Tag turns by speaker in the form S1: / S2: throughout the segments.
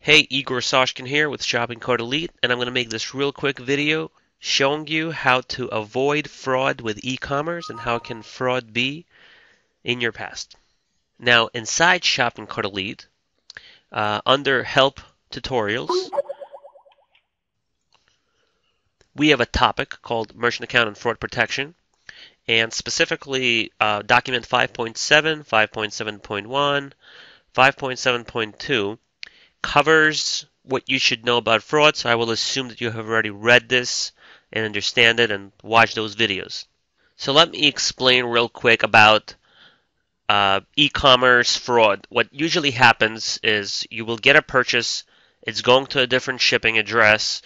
S1: Hey, Igor Sashkin here with Shopping Cart Elite, and I'm going to make this real quick video showing you how to avoid fraud with e-commerce and how can fraud be in your past. Now, inside Shopping Cart Elite, under Help Tutorials, we have a topic called Merchant Account and Fraud Protection, and specifically document 5.7, 5.7.1, 5.7.2 covers what you should know about fraud, so I will assume that you have already read this and understand it and watched those videos. So let me explain real quick about e-commerce fraud. What usually happens is you will get a purchase, it's going to a different shipping address.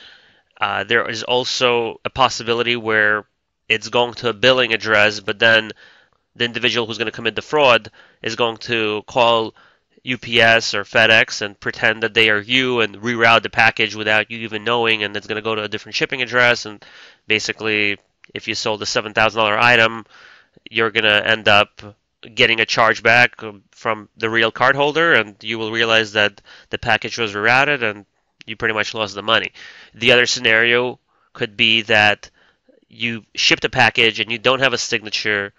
S1: There is also a possibility where it's going to a billing address, but then the individual who's going to commit the fraud is going to call UPS or FedEx and pretend that they are you and reroute the package without you even knowing, and it's going to go to a different shipping address. And basically, if you sold a $7,000 item, you're going to end up getting a chargeback from the real cardholder, and you will realize that the package was rerouted and you pretty much lost the money. The other scenario could be that you shipped a package and you don't have a signature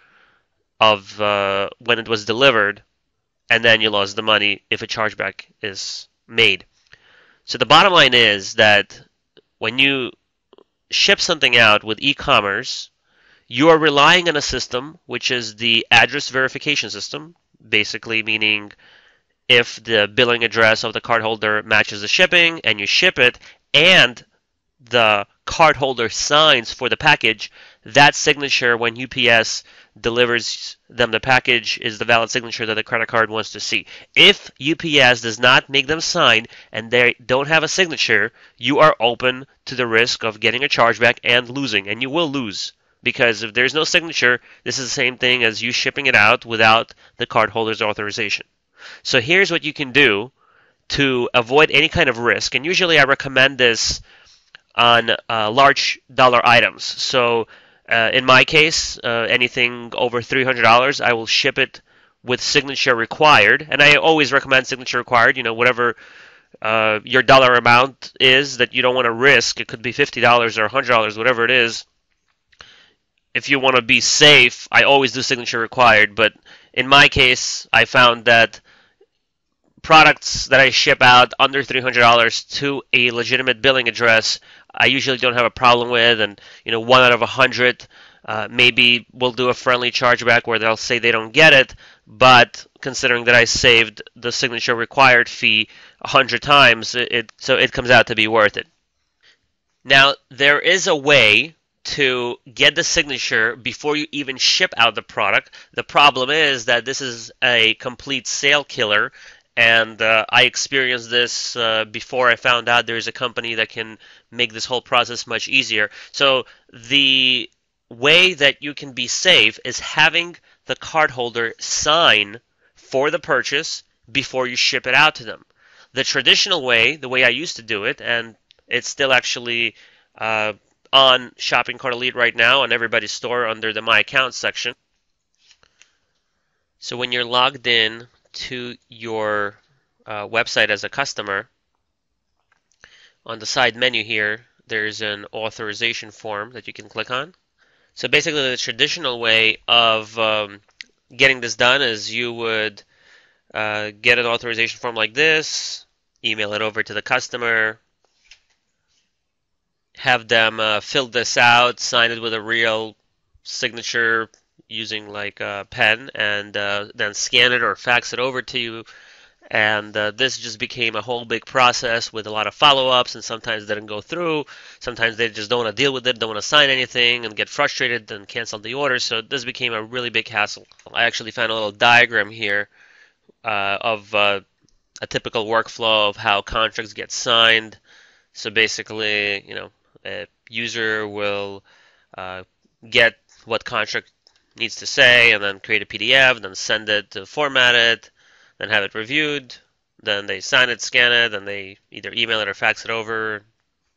S1: of when it was delivered, and then you lost the money if a chargeback is made. So the bottom line is that when you ship something out with e-commerce, you are relying on a system which is the address verification system, basically meaning if the billing address of the cardholder matches the shipping and you ship it and the cardholder signs for the package, that signature when UPS delivers them the package is the valid signature that the credit card wants to see. If UPS does not make them sign and they don't have a signature, you are open to the risk of getting a chargeback and losing, and you will lose. Because if there's no signature, this is the same thing as you shipping it out without the cardholder's authorization. So here's what you can do to avoid any kind of risk, and usually I recommend this on large dollar items. So in my case, anything over $300, I will ship it with signature required, and I always recommend signature required. You know, whatever your dollar amount is that you don't want to risk. It could be $50 or $100, whatever it is. If you want to be safe, I always do signature required. But in my case, I found that products that I ship out under $300 to a legitimate billing address, I usually don't have a problem with, and 1 out of 100 maybe will do a friendly chargeback where they'll say they don't get it, but considering that I saved the signature required fee 100 times, so it comes out to be worth it. Now, there is a way to get the signature before you even ship out the product. The problem is that this is a complete sale killer, and I experienced this before I found out there's a company that can make this whole process much easier. So the way that you can be safe is having the cardholder sign for the purchase before you ship it out to them. The traditional way, the way I used to do it, and it's still actually on Shopping Cart Elite right now on everybody's store under the My Account section. So when you're logged in to your website as a customer, on the side menu here, there's an authorization form that you can click on. So basically the traditional way of getting this done is you would get an authorization form like this, email it over to the customer, have them fill this out, sign it with a real signature using like a pen, and then scan it or fax it over to you. And this just became a whole big process with a lot of follow-ups, and sometimes they didn't go through. Sometimes they just don't want to deal with it, don't want to sign anything, and get frustrated and cancel the order. So this became a really big hassle. I actually found a little diagram here of a typical workflow of how contracts get signed. So basically, a user will get what contract needs to say, and then create a PDF, then send it to format it, then have it reviewed, then they sign it, scan it, then they either email it or fax it over,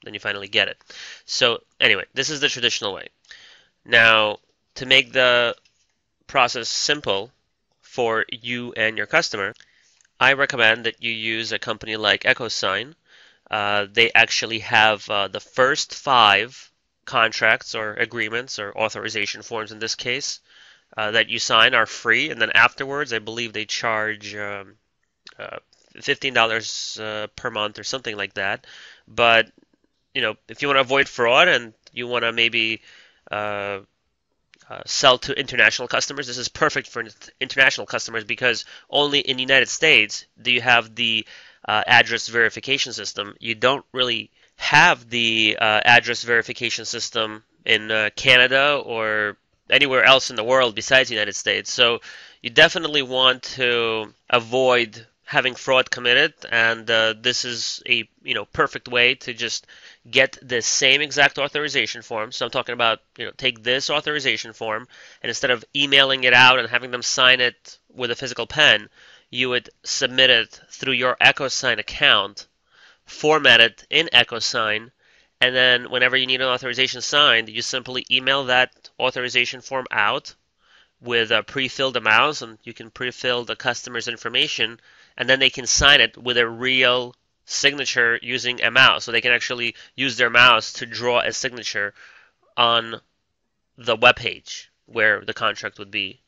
S1: then you finally get it. So anyway, this is the traditional way. Now, to make the process simple for you and your customer, I recommend that you use a company like EchoSign. They actually have the first 5 contracts or agreements or authorization forms in this case that you sign are free, and then afterwards, I believe they charge uh, $15 per month or something like that. But if you want to avoid fraud and you want to maybe uh, sell to international customers, this is perfect for international customers because only in the United States do you have the address verification system. You don't really have the address verification system in Canada or anywhere else in the world besides the United States. So you definitely want to avoid having fraud committed, and this is a perfect way to just get the same exact authorization form. So I'm talking about take this authorization form, and instead of emailing it out and having them sign it with a physical pen, you would submit it through your EchoSign account, format it in EchoSign, and then whenever you need an authorization signed, you simply email that authorization form out with pre-filled amounts, and you can pre-fill the customer's information, and then they can sign it with a real signature using a mouse. So they can actually use their mouse to draw a signature on the web page where the contract would be.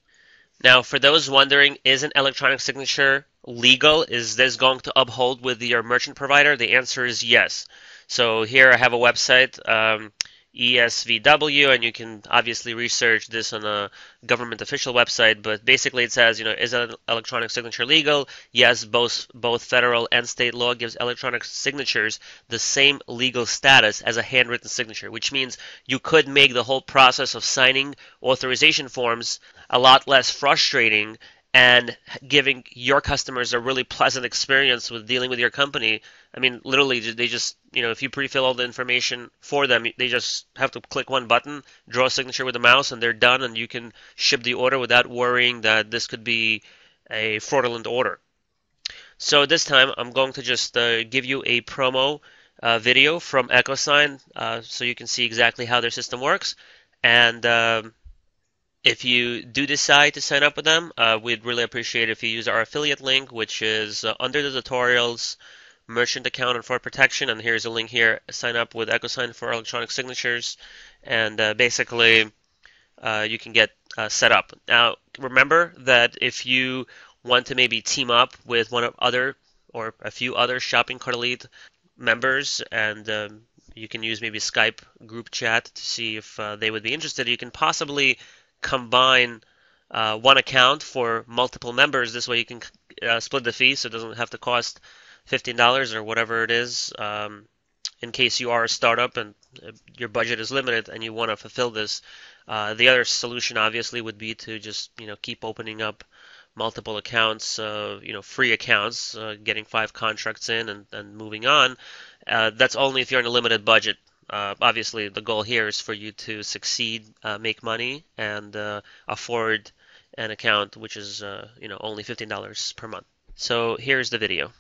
S1: Now, for those wondering, is an electronic signature legal? Is this going to uphold with your merchant provider? The answer is yes. So here I have a website, ESVW, and you can obviously research this on a government official website. But basically, it says, is an electronic signature legal? Yes, both federal and state law gives electronic signatures the same legal status as a handwritten signature, which means you could make the whole process of signing authorization forms a lot less frustrating and giving your customers a really pleasant experience with dealing with your company. I mean, literally, they just, if you pre-fill all the information for them, they just have to click one button, draw a signature with a mouse, and they're done, and you can ship the order without worrying that this could be a fraudulent order. So this time, I'm going to just give you a promo video from EchoSign so you can see exactly how their system works. And if you do decide to sign up with them, we'd really appreciate if you use our affiliate link, which is under the tutorials, merchant account and fraud protection. And here's a link here: sign up with EchoSign for electronic signatures, and basically you can get set up. Now, remember that if you want to maybe team up with one of other or a few other Shopping Cart Elite members, and you can use maybe Skype group chat to see if they would be interested. You can possibly combine one account for multiple members. This way you can split the fee so it doesn't have to cost $15 or whatever it is in case you are a startup and your budget is limited and you want to fulfill this. The other solution obviously would be to just keep opening up multiple accounts, free accounts, getting 5 contracts in and moving on. That's only if you're in a limited budget. Obviously, the goal here is for you to succeed, make money, and afford an account which is only $15 per month. So here's the video.